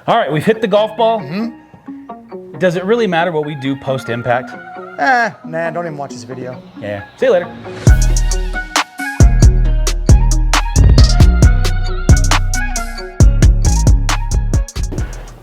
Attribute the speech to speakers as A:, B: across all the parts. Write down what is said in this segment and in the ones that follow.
A: All right, we've hit the golf ball. Does it really matter what we do post-impact?
B: Nah, don't even watch this video.
A: Yeah, see you later.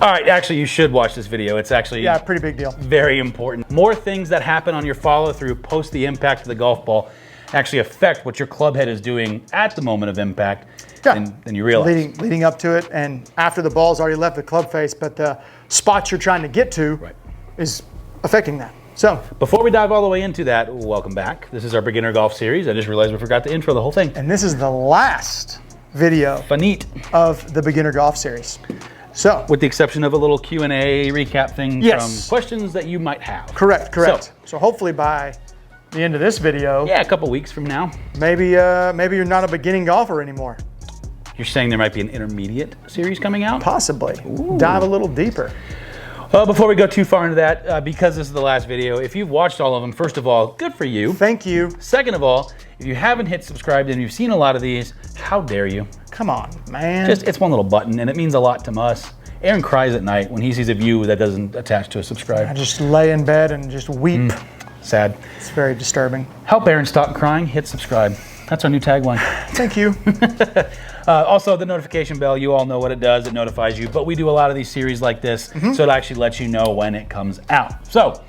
A: All right, actually you should watch this video. It's actually
B: pretty big deal.
A: Very important. More things that happen on your follow through post the impact of the golf ball actually affect what your club head is doing at the moment of impact than you realize.
B: Leading up to it and after the ball's already left the club face, but the spots you're trying to get to is affecting that. So
A: before we dive all the way into that, welcome back. This is our beginner golf series. I just realized we forgot to intro the whole thing.
B: And this is the last video of the beginner golf series. So,
A: with the exception of a little Q&A recap thing from questions that you might have.
B: Correct. So hopefully by the end of this video,
A: a couple weeks from now,
B: maybe you're not a beginning golfer anymore.
A: You're saying there might be an intermediate series coming out?
B: Possibly. Ooh. Dive a little deeper.
A: Before we go too far into that, because this is the last video, if you've watched all of them, first of all, good for you.
B: Thank you.
A: Second of all, if you haven't hit subscribe and you've seen a lot of these, how dare you?
B: Come on, man.
A: It's one little button and it means a lot to us. Aaron cries at night when he sees a view that doesn't attach to a subscribe.
B: I just lay in bed and just weep.
A: Sad.
B: It's very disturbing.
A: Help Aaron stop crying, hit subscribe. That's our new tagline.
B: Thank you.
A: Also, the notification bell, you all know what it does. It notifies you, but we do a lot of these series like this, so it actually lets you know when it comes out. So,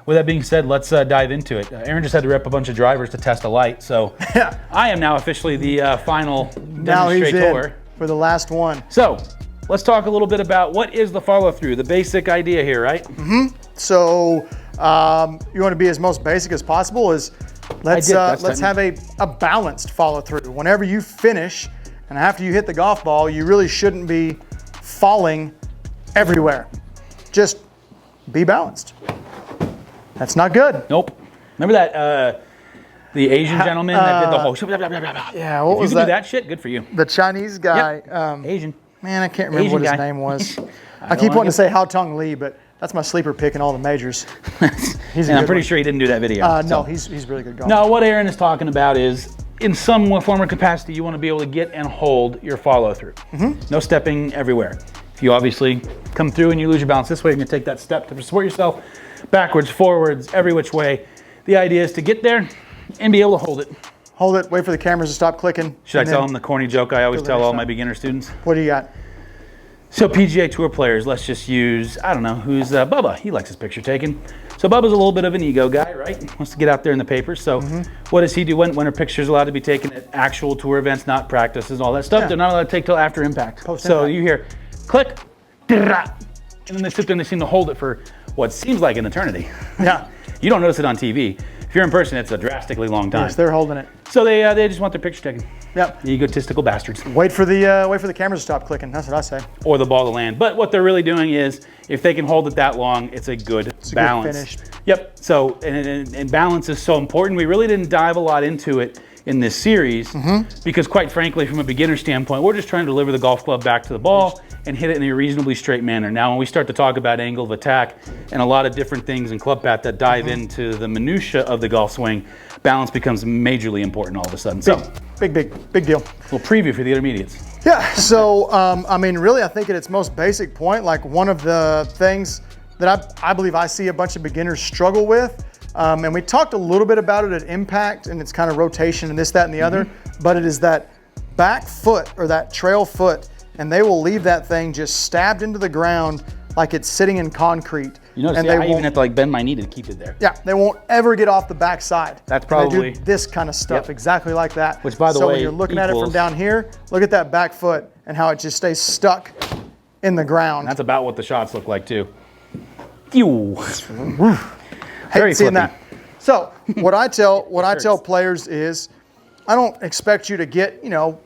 A: with that being said, let's dive into it. Aaron just had to rip a bunch of drivers to test a light, so I am now officially the final demonstrator.
B: Now he's in for the last one.
A: So, let's talk a little bit about what is the follow-through, the basic idea here, right?
B: So, you want to be as most basic as possible. Let's have a balanced follow-through. Whenever you finish, and after you hit the golf ball, you really shouldn't be falling everywhere. Just be balanced. That's not good.
A: Nope. Remember that the Asian gentleman that did the whole
B: yeah, what was
A: that? If you can do that shit, good for you.
B: The Chinese guy.
A: Asian.
B: Man, I can't remember what his name was. I keep wanting to say Hao Tong Lee, but that's my sleeper pick in all the majors.
A: I'm pretty sure he didn't do that video.
B: No, he's really good golfer.
A: No, what Aaron is talking about is, in some form or capacity, you want to be able to get and hold your follow through. No stepping everywhere. If you obviously come through and you lose your balance this way, and you take that step to support yourself, backwards, forwards, every which way. The idea is to get there and be able to hold it.
B: Hold it, wait for the cameras to stop clicking.
A: Should I tell them the corny joke I always tell all my beginner students?
B: What do you got?
A: So PGA Tour players, let's just use, I don't know, who's Bubba. He likes his picture taken. So Bubba's a little bit of an ego guy, right? Wants to get out there in the papers. So what does he do when are pictures allowed to be taken at actual tour events, not practices, all that stuff? They're not allowed to take till after impact. So you hear click, and then they sit there and they seem to hold it for what seems like an eternity.
B: Yeah.
A: You don't notice it on TV. If you're in person, it's a drastically long time.
B: Yes, they're holding it.
A: So they just want their picture taken.
B: Yep.
A: The egotistical bastards.
B: Wait for the cameras to stop clicking. That's what I say.
A: Or the ball to land. But what they're really doing is, if they can hold it that long, it's a good balance.
B: Good finish.
A: Yep. So and balance is so important. We really didn't dive a lot into it in this series because, quite frankly, from a beginner standpoint, we're just trying to deliver the golf club back to the ball and hit it in a reasonably straight manner. Now, when we start to talk about angle of attack and a lot of different things in club path that dive into the minutia of the golf swing, balance becomes majorly important all of a sudden.
B: Big deal.
A: Little preview for the intermediates.
B: Yeah, so, I mean, really, I think at its most basic point, like one of the things that I believe I see a bunch of beginners struggle with, and we talked a little bit about it at impact and it's kind of rotation and this, that, and the other, but it is that back foot or that trail foot, and they will leave that thing just stabbed into the ground like it's sitting in concrete.
A: You notice, I even have to like bend my knee to keep it there.
B: Yeah, they won't ever get off the backside.
A: That's probably
B: they do this kind of stuff, exactly like that.
A: Which, by the way,
B: so when you're looking at it from down here, look at that back foot and how it just stays stuck in the ground.
A: And that's about what the shots look like too. Ew. Very
B: seeing that. So what I tell players is, I don't expect you to get,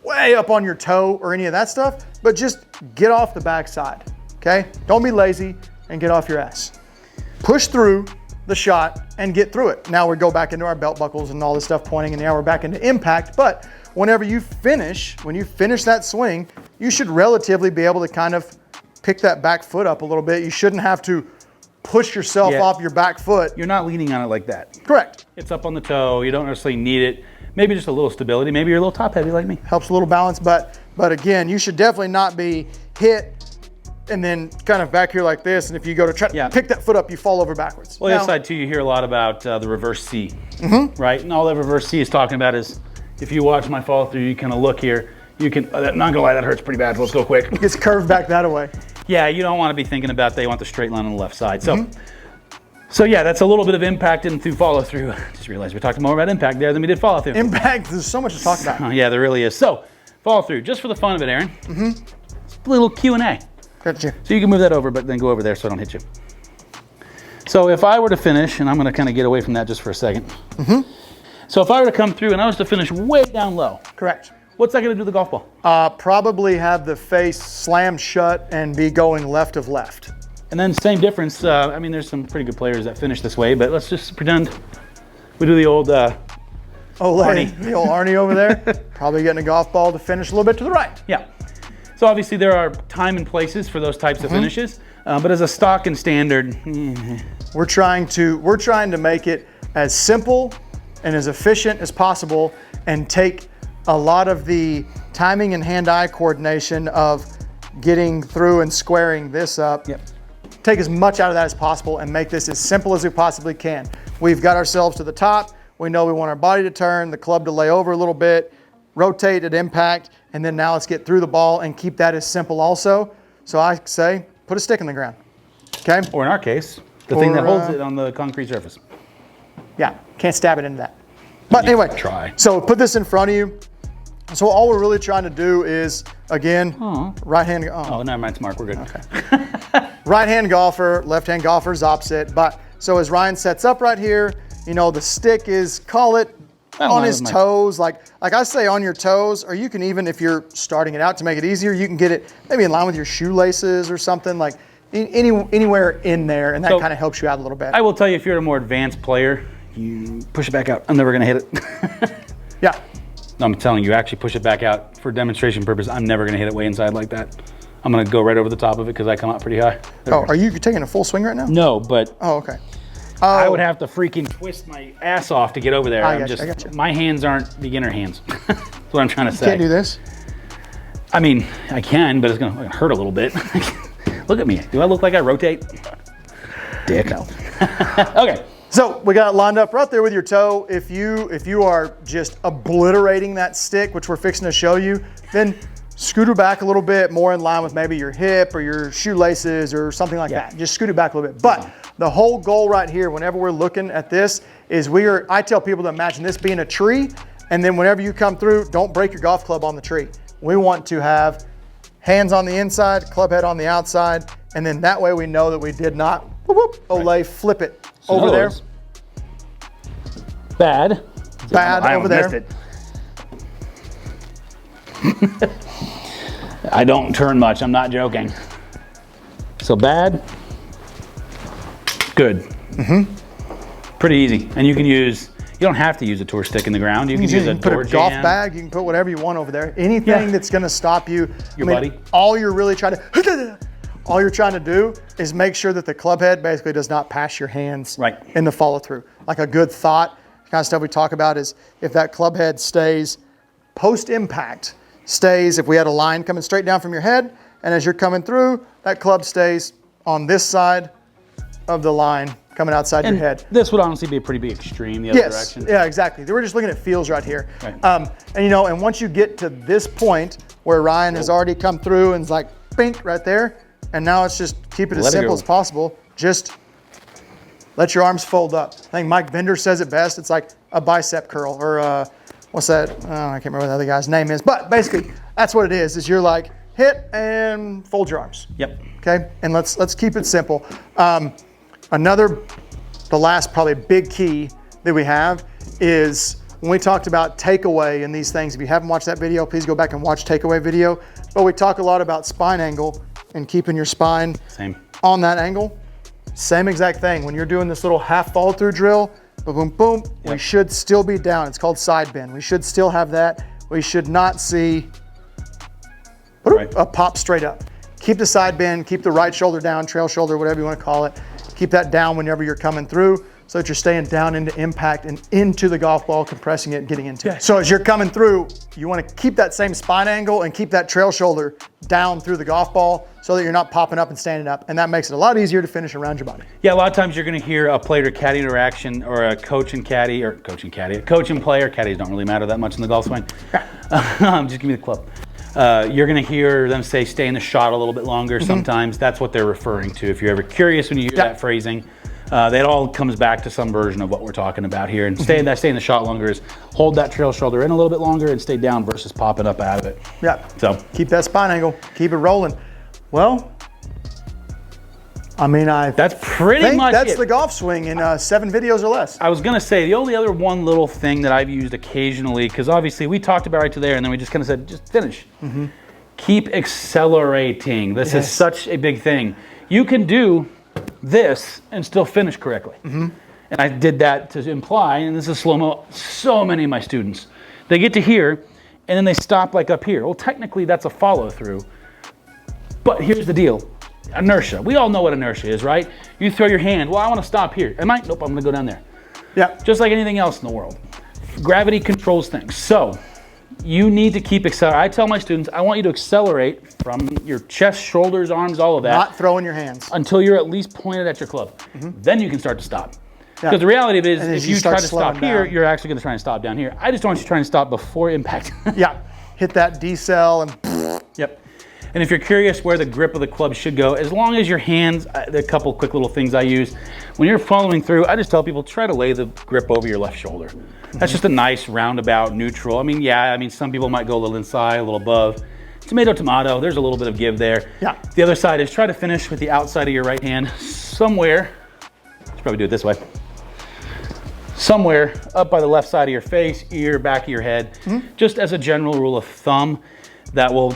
B: way up on your toe or any of that stuff, but just get off the backside, okay? Don't be lazy and get off your ass. Push through the shot and get through it. Now we go back into our belt buckles and all this stuff pointing, and now we're back into impact, but whenever you finish, when you finish that swing, you should relatively be able to kind of pick that back foot up a little bit. You shouldn't have to push yourself off your back foot.
A: You're not leaning on it like that.
B: Correct.
A: It's up on the toe. You don't necessarily need it. Maybe just a little stability. Maybe you're a little top heavy like me.
B: Helps a little balance, but again, you should definitely not be hit and then kind of back here like this. And if you go to try to pick that foot up, you fall over backwards.
A: Well, the other side too, you hear a lot about the reverse C, right? And all that reverse C is talking about is, if you watch my follow through, you kind of look here. You can, not gonna lie, that hurts pretty bad. Let's go quick.
B: It's curved back that way.
A: Yeah, you don't want to be thinking about that. You want the straight line on the left side. So yeah, that's a little bit of impact in through follow through. Just realized we're talking more about impact there than we did follow through.
B: Impact, there's so much to talk about.
A: Yeah, there really is. So follow through, just for the fun of it, Aaron. It's a little Q&A.
B: Gotcha.
A: So you can move that over, but then go over there so I don't hit you. So if I were to finish, and I'm going to kind of get away from that just for a second. So if I were to come through and I was to finish way down low.
B: Correct.
A: What's that going to do to the golf ball?
B: Probably have the face slammed shut and be going left of left.
A: And then same difference. I mean, there's some pretty good players that finish this way, but let's just pretend we do the old Arnie.
B: The old Arnie over there. Probably getting a golf ball to finish a little bit to the right.
A: Yeah. So obviously there are time and places for those types of finishes, but as a stock and standard,
B: we're trying to make it as simple and as efficient as possible, and take a lot of the timing and hand-eye coordination of getting through and squaring this up. Take as much out of that as possible and make this as simple as we possibly can. We've got ourselves to the top. We know we want our body to turn, the club to lay over a little bit, rotate at impact, and then now let's get through the ball and keep that as simple also. So I say, put a stick in the ground, okay?
A: Or in our case, the thing that holds it on the concrete surface.
B: Yeah, can't stab it into that. But anyway,
A: try.
B: So put this in front of you. So all we're really trying to do is, again, right hand.
A: Oh, never mind, it's Mark, we're good.
B: Okay. Right hand golfer, left hand golfer is opposite. But so as Ryan sets up right here, you know, the stick is, call it on his toes, like I say on your toes, or you can even, if you're starting it out to make it easier, you can get it maybe in line with your shoelaces or something, like anywhere in there, and that kind of helps you out a little bit.
A: I will tell you, if you're a more advanced player, you push it back out. I'm never gonna hit it.
B: Yeah.
A: No, I'm telling you, actually push it back out for demonstration purpose. I'm never gonna hit it way inside like that. I'm gonna go right over the top of it because I come out pretty high.
B: Oh, are you taking a full swing right now?
A: No, but.
B: Oh, okay.
A: I would have to freaking twist my ass off to get over there.
B: I got you.
A: My hands aren't beginner hands. That's what I'm trying to say.
B: You can't do this?
A: I mean, I can, but it's gonna hurt a little bit. Look at me. Do I look like I rotate? Dick. No. Okay.
B: So we got it lined up right there with your toe. If you are just obliterating that stick, which we're fixing to show you, then scooter back a little bit more in line with maybe your hip or your shoelaces or something like that. Just scoot it back a little bit. But the whole goal right here, whenever we're looking at this, is I tell people to imagine this being a tree, and then whenever you come through, don't break your golf club on the tree. We want to have hands on the inside, club head on the outside, and then that way we know that we did not, Olay, flip it over there.
A: Bad.
B: Bad over there.
A: I don't turn much, I'm not joking. So bad, good. Pretty easy. And you can use, you don't have to use a tour stick in the ground. You can use a
B: put a golf bag, you can put whatever you want over there. Anything that's gonna stop you.
A: Your buddy.
B: All you're really trying to do is make sure that the club head basically does not pass your hands in the follow through. Like a good thought, kind of stuff we talk about is if that club head stays post impact, if we had a line coming straight down from your head, and as you're coming through, that club stays on this side of the line coming outside your head.
A: This would honestly be a pretty big extreme the other direction.
B: Yeah, exactly. We're just looking at feels right here. And you know, and once you get to this point where Ryan has already come through and is like, bink, right there, and now it's just keep it as simple as possible. Just let your arms fold up. I think Mike Bender says it best. It's like a bicep curl, or what's that? Oh, I can't remember what the other guy's name is, but basically that's what it is you're like, hit and fold your arms. Okay, and let's keep it simple. The last probably big key that we have is when we talked about takeaway and these things. If you haven't watched that video, please go back and watch takeaway video. But we talk a lot about spine angle and keeping your spine on that angle. Same exact thing. When you're doing this little half follow through drill, boom, boom, boom, we should still be down. It's called side bend. We should still have that. We should not see a pop straight up. Keep the side bend, keep the right shoulder down, trail shoulder, whatever you want to call it. Keep that down whenever you're coming through. so that you're staying down into impact and into the golf ball, compressing it and getting into it. So as you're coming through, you want to keep that same spine angle and keep that trail shoulder down through the golf ball so that you're not popping up and standing up. And that makes it a lot easier to finish around your body.
A: Yeah, a lot of times you're going to hear a player to caddy interaction or a coach and caddy, or coach and caddy, a coach and player. Caddies don't really matter that much in the golf swing. Just give me the club. You're going to hear them say stay in the shot a little bit longer sometimes. That's what they're referring to. If you're ever curious when you hear that phrasing, that all comes back to some version of what we're talking about here. And stay in the shot longer is hold that trail shoulder in a little bit longer and stay down versus popping up out of it.
B: Yeah.
A: So
B: keep that spine angle, keep it rolling. Well, I mean,
A: that's pretty much
B: that's
A: it.
B: the golf swing in 7 videos or less.
A: I was gonna say the only other one little thing that I've used occasionally, because obviously we talked about right to there, and then we just kind of said just finish. Keep accelerating. This is such a big thing. You can do this and still finish correctly. And I did that to imply, and this is slow-mo. So many of my students, they get to here, and then they stop like up here. Well, technically that's a follow-through, but here's the deal. Inertia. We all know what inertia is, right? You throw your hand, well, I want to stop here. Am I? Nope, I'm going to go down there.
B: Yeah.
A: Just like anything else in the world. Gravity controls things. So you need to keep accelerating. I tell my students, I want you to accelerate from your chest, shoulders, arms, all of that.
B: Not throwing your hands.
A: Until you're at least pointed at your club. Then you can start to stop. Because the reality of it is, if you try to stop here, you're actually going to try and stop down here. I just don't want you trying to stop before impact.
B: Hit that decel and
A: Yep. And if you're curious where the grip of the club should go, as long as your hands, there are a couple quick little things I use. When you're following through, I just tell people, try to lay the grip over your left shoulder. That's just a nice roundabout neutral. I mean, some people might go a little inside, a little above. Tomato, tomato, there's a little bit of give there.
B: Yeah.
A: The other side is try to finish with the outside of your right hand somewhere. Let's probably do it this way. Somewhere up by the left side of your face, ear, back of your head. Just as a general rule of thumb, that will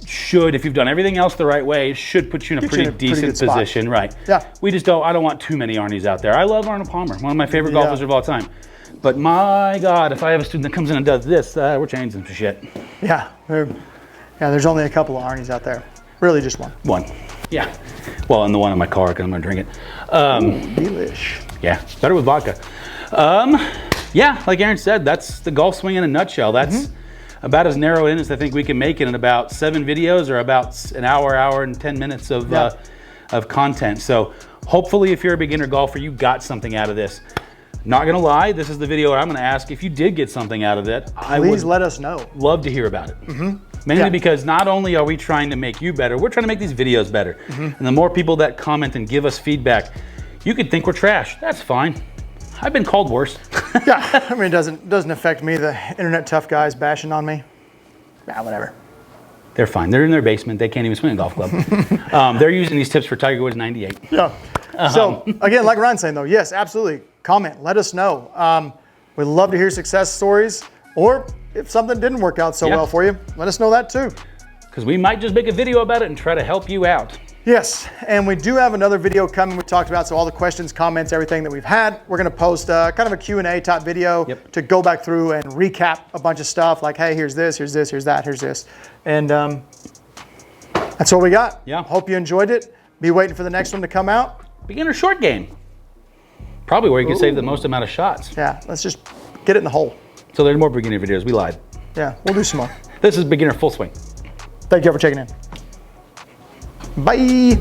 A: if you've done everything else the right way, should put you in a pretty decent position. Right.
B: Yeah.
A: I don't want too many Arnies out there. I love Arnold Palmer, one of my favorite golfers of all time. But my God, if I have a student that comes in and does this, we're changing some shit.
B: Yeah. There's only a couple of Arnies out there. Really just one.
A: One. Yeah. Well, and the one in my car, because I'm going to drink it.
B: Delish.
A: Yeah. Better with vodka. Yeah, like Aaron said, that's the golf swing in a nutshell. That's about as narrow in as I think we can make it in about 7 videos or about an hour and 10 minutes of content. So hopefully if you're a beginner golfer, you got something out of this. Not gonna lie, this is the video where I'm gonna ask if you did get something out of it.
B: Please let us know.
A: Love to hear about it. Mainly because not only are we trying to make you better, we're trying to make these videos better. And the more people that comment and give us feedback, you could think we're trash. That's fine. I've been called worse.
B: I mean, it doesn't affect me. The internet tough guys bashing on me. Whatever.
A: They're fine. They're in their basement. They can't even swing a golf club. They're using these tips for Tiger Woods 98.
B: Yeah. So again, like Ryan's saying though, yes, absolutely. Comment. Let us know. We'd love to hear success stories, or if something didn't work out so well for you, let us know that too.
A: Because we might just make a video about it and try to help you out.
B: Yes, and we do have another video coming we talked about, so all the questions, comments, everything that we've had, we're going to post kind of a Q&A type video to go back through and recap a bunch of stuff like, hey, here's this, here's this, here's that, here's this. And that's what we got.
A: Yeah.
B: Hope you enjoyed it. Be waiting for the next one to come out.
A: Beginner short game. Probably where you can save the most amount of shots.
B: Yeah, let's just get it in the hole.
A: So there's more beginner videos. We lied.
B: Yeah, we'll do some more.
A: This is beginner full swing.
B: Thank you for checking in. Bye.